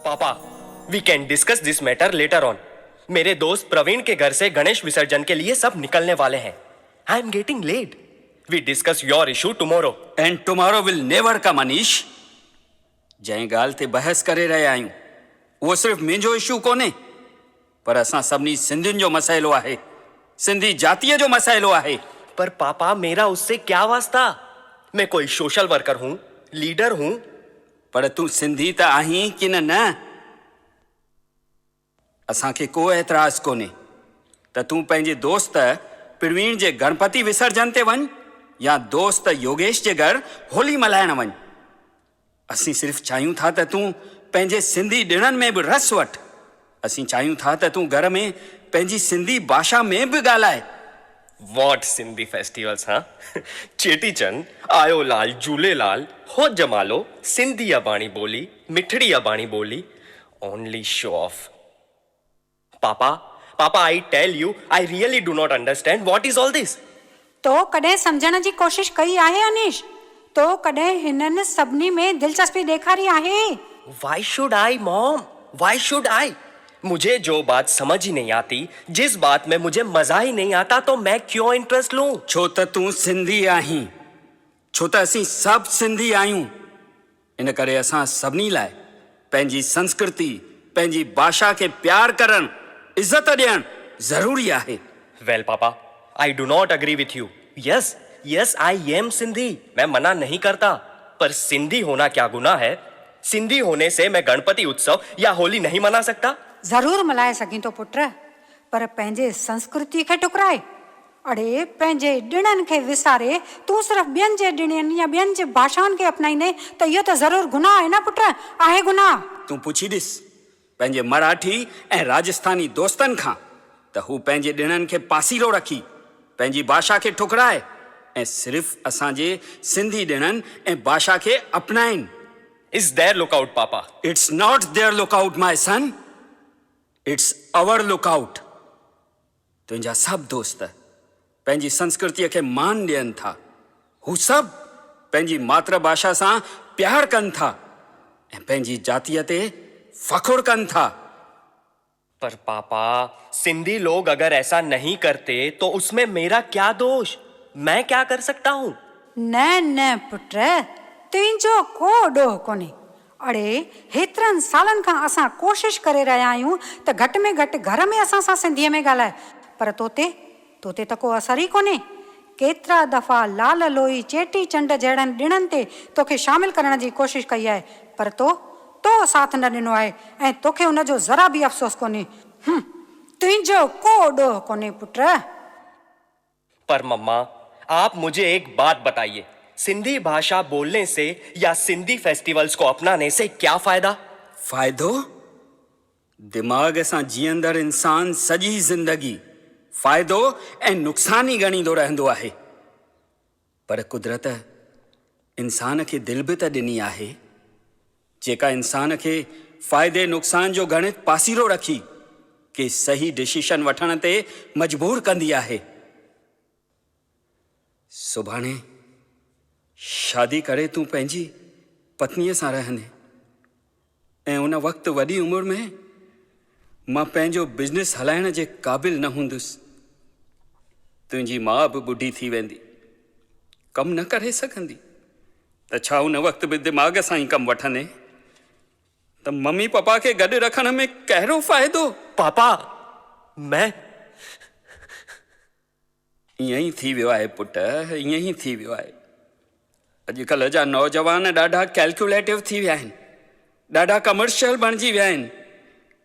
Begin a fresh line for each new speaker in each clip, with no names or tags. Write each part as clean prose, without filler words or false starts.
Papa, we can discuss this matter later on. मेरे दोस्त प्रवीण के घर से गणेश विसर्जन के लिए सब निकलने वाले हैं। I am getting late. We discuss your issue tomorrow.
And tomorrow will never come Anish. जंहिं ॻाल्हि ते बहस करे रहिया आहियूं उहो सिर्फ़ु मुंहिंजो इशू कोन्हे, पर असां सभिनी सिंधियुनि जो मसइलो आहे, सिंधी जातीअ जो मसइलो आहे।
पर पापा, मेरा उससे क्या वास्ता? मैं कोई सोशल वर्कर हूं, लीडर हूं।
पर तूं सिंधी त आहीं कि न? असांखे को एतिराज़ कोन्हे त तूं पंहिंजे दोस्त प्रवीण जे गणपति विसर्जन ते वञ या दोस्त योगेश जे घर होली मल्हाइण वञ। असीं सिर्फ़ु चाहियूं था त तूं पंहिंजे सिंधी ॾिणनि में बि रस वठ। असीं चाहियूं था त तूं घर में पंहिंजी सिंधी भाषा में बि ॻाल्हाए।
वॉट सिंधी फेस्टिवल्स, हाँ? चेटीचंद, आयोलाल, झूलेलाल, हो जमालो, सिंधी अबाणी बोली, मिठड़ी अबाणी बोली, only show off. Papa, I tell you, I really do not understand what is all this.
तो कॾहिं सम्झण जी कोशिश कई आहे अनीश? तो कॾहिं हिननि सभिनी में दिलचस्पी ॾेखारी आहे?
Why should I, mom? Why should I? मुझे जो बात समझ ही नहीं आती, जिस बात में मुझे मजा ही नहीं आता, तो मैं क्यों इंटरेस्ट लूं?
छो त तूं सिंधी आहीं, छो त असीं सभु सिंधी आहियूं। इन करे असां सभिनी लाइ पंहिंजी संस्कृति, पंहिंजी भाषा खे प्यार करणु, इज़त ॾियणु ज़रूरी आहे।
Well, papa, I do not agree with you. Yes, I am Sindhi. मैं मना नहीं करता, पर सिंधी होना क्या गुनाह है? सिंधी होने से मैं गणपति उत्सव या होली नहीं मना सकता?
ज़रूर मल्हाए सघीं थो पुट, पर पंहिंजे संस्कृति खे टुकराए, अड़े पंहिंजे ॾिणनि खे विसारे तूं सिर्फ़ु ॿियनि जे ॾिणनि या ॿियनि जे भाषाउनि खे अपनाईंदे त इहो त ज़रूरु गुनाह आहे न पुट, आहे गुनाह। तूं
पुछी ॾिस पंहिंजे मराठी ऐं राजस्थानी दोस्तनि खां त हू पंहिंजे ॾिणनि खे पासीरो रखी पंहिंजी भाषा खे ठुकराए ऐं सिर्फ़ु असांजे सिंधी ॾिणनि ऐं भाषा खे अपनाइनि।
Is their lookout, Papa?
It's not their lookout, my son. It's our lookout. तुंहिंजा सभु दोस्त पंहिंजी संस्कृतिअ खे मान ॾियनि था। हू सभु पंहिंजी मातृभाषा सां प्यार कनि था ऐं पंहिंजी जातीअ ते फ़खुर कनि था।
पर पापा, सिंधी लोग अगर ऐसा नहीं करते तो उसमें मेरा क्या दोष? मैं क्या कर सकता हूँ?
न पुट, तुंहिंजो को ॾोह कोन्हे। अड़े हेतिरनि सालनि खां असां कोशिश करे रहिया आहियूं त घटि में घटि घर में असां सां सिंधीअ में ॻाल्हाए, पर तोते त को असर ई कोन्हे। केतिरा दफ़ा लाल लोई, चेटीचंड जहिड़नि ॾिणनि ते तोखे शामिल करण जी कोशिश कई आहे, पर तो साथ न ॾिनो आहे ऐं तोखे हुनजो ज़रा बि अफ़सोस कोन्हे। तुंहिंजो को ॾोह कोन्हे पुट।
पर मम्मा, आप मुझे एक बात बताइए, सिंधी भाषा बोलने से या सिंधी फेस्टिवल्स को अपनाने से क्या फायदा?
फ़ाइदो? दिमाग़ सां जीअंदड़ इंसान सॼी ज़िंदगी फ़ाइदो ऐं नुक़सान ई ॻणींदो रहंदो आहे। पर कुदरत इंसान खे दिलि बि त ॾिनी आहे, जेका इंसान खे फ़ाइदे नुक़सान जो गणित पासीरो रखी के सही डिसीशन वठण ते मजबूर कंदी आहे। सुभाणे शादी करे तूं पंहिंजी पत्नीअ सां रहंदे ऐं उन वक़्तु वॾी उमिरि में मां पंहिंजो बिज़नेस हलाइण जे क़ाबिल न हूंदुसि। तुंहिंजी माउ बि ॿुढी थी वेंदी, कमु न करे सघंदी, त छा उन वक़्तु बि दिमाग़ सां ई कमु वठंदे? त मम्मी पापा खे गॾु रखण में कहिड़ो फ़ाइदो?
पापा, मैं
ईअं ई थी वियो आहे पुट, ईअं ई थी वियो आहे। अॼुकल्ह जा नौजवान ॾाढा कैलकुलेटिव थी विया आहिनि, ॾाढा कमर्शियल बणिजी विया आहिनि,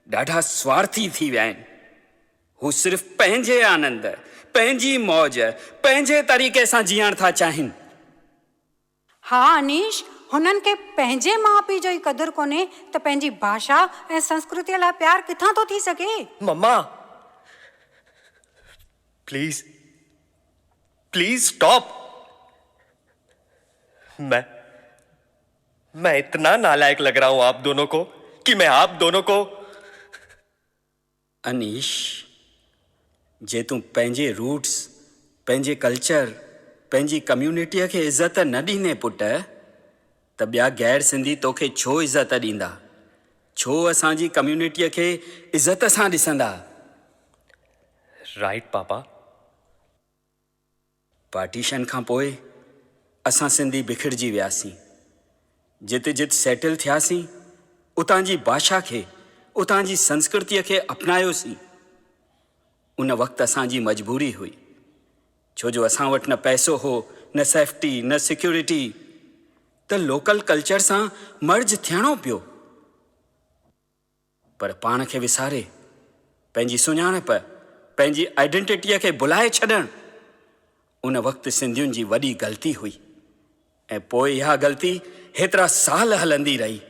ॾाढा स्वार्थी थी विया आहिनि। हू सिर्फ़ु पंहिंजे आनंद, पंहिंजी मौज, पंहिंजे तरीक़े सां जीअण था चाहिनि।
हा अनीश, हुननि खे पंहिंजे माउ पीउ जो ई क़दुरु कोन्हे त पंहिंजी भाषा ऐं संस्कृतीअ लाइ प्यार किथां थो थी सघे?
मम्मा, प्लीज स्टॉप। मैं इतना नालायक लग रहा हूं आप दोनों को कि मैं आप दोनों को।
अनीश, जे तूं पंहिंजे रूट्स, पंहिंजे कल्चर, पंहिंजी कम्यूनिटीअ खे इज़त न ॾींदे पुट, त ॿिया गैर सिंधी तोखे छो इज़त ॾींदा? छो असांजी कम्युनिटीअ खे इज़त सां ॾिसंदा।
राइट पापा।
पार्टीशन खां पोइ असां सिंधी बिखिड़िजी वियासीं। जिते जिते सेटल थियासीं उतां जी भाषा खे, उतां जी संस्कृतीअ खे अपनायोसीं। उन वक़्तु असांजी मजबूरी हुई, छो जो असां वटि न पैसो हो, न सेफ्टी, न सिक्योरिटी, त लोकल कल्चर सां मर्ज थियणो पियो। पर पाण खे विसारे पंहिंजी सुञाणप, पंहिंजी आइडेंटिटीअ खे भुलाए छॾणु उन वक़्तु सिंधियुनि जी वॾी ग़लती हुई। ऐं पोइ इहा ग़लती हेतिरा साल हलंदी रही।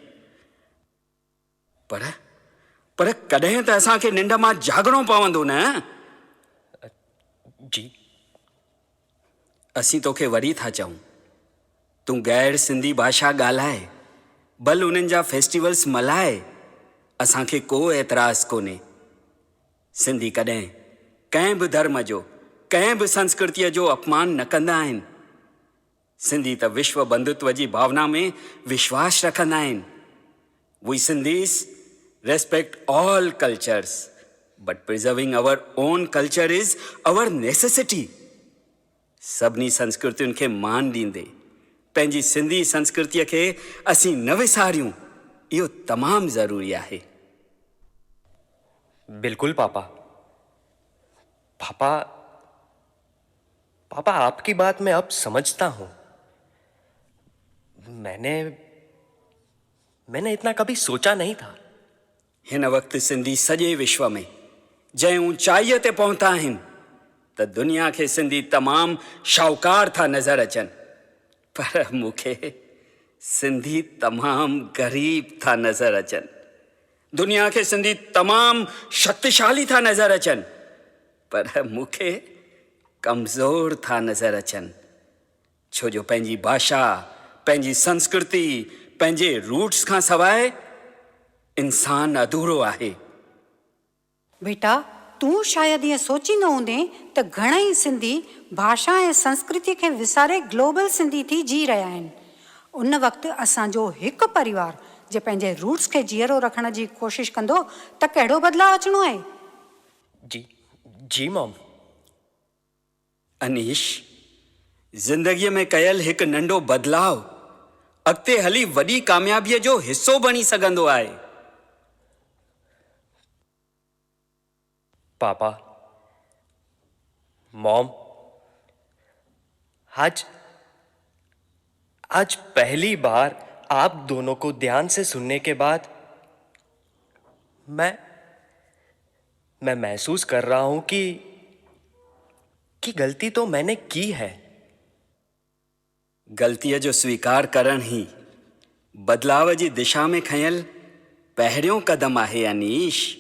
पर कॾहिं त असांखे निंड मां जागणो पवंदो न।
जी।
असीं तोखे वरी था चऊं, तूं गैर सिंधी भाषा ॻाल्हाए, भल उन्हनि जा फेस्टिवल्स मल्हाए, असांखे को एतिराज़ कोन्हे। सिंधी कॾहिं कंहिं बि धर्म जो, कंहिं बि संस्कृतीअ जो अपमान न कंदा आहिनि। सिंधी त विश्व बंधुत्व जी भावना में विश्वास रखंदा आहिनि। We Sindhis respect all cultures, but preserving our own culture is our necessity. सभिनी संस्कृतियुनि खे मान ॾींदे पंहिंजी सिंधी संस्कृतीअ खे असीं न विसारियूं, इहो तमामु ज़रूरी आहे।
बिल्कुल पापा। पापा पापा आपकी बात मैं अब समझता हूं। मैंने इतना कभी सोचा नहीं था।
हिन वक़्तु सिंधी सॼे विश्व में जंहिं ऊंचाईअ ते पहुता आहिनि त दुनिया खे सिंधी तमामु शाहूकार था नज़र अचनि, पर मूंखे सिंधी तमामु ग़रीब था नज़र अचनि। दुनिया खे सिंधी तमामु शक्तिशाली था नज़र अचनि, पर मूंखे कमज़ोर था नज़र अचनि, छो जो पंहिंजी भाषा, पंहिंजी संस्कृति, पंहिंजे रूट्स खां सवाइ इंसान अधूरो आहे।
बेटा, तूं शायदि ईअं सोचींदो हूंदे त घणेई सिंधी भाषा ऐं संस्कृति खे विसारे ग्लोबल सिंधी थी जी रहिया आहिनि। उन वक़्तु असांजो हिकु परिवार जे पंहिंजे रूट्स खे जीअरो रखण जी कोशिशि कंदो त कहिड़ो बदिलाउ अचिणो आहे।
जी जी मॉम।
अनीश, ज़िंदगीअ में कयल हिकु नंढो बदिलाउ अॻिते हली वॾी कामयाबीअ जो हिसो बणी सघंदो आहे।
पापा, मॉम, आज पहली बार आप दोनों को ध्यान से सुनने के बाद मैं महसूस कर रहा हूं कि गलती तो मैंने की है।
ग़लतीअ जो स्वीकार करणु ही बदिलाव जी दिशा में खयल पहिरियों कदम आहे अनीश।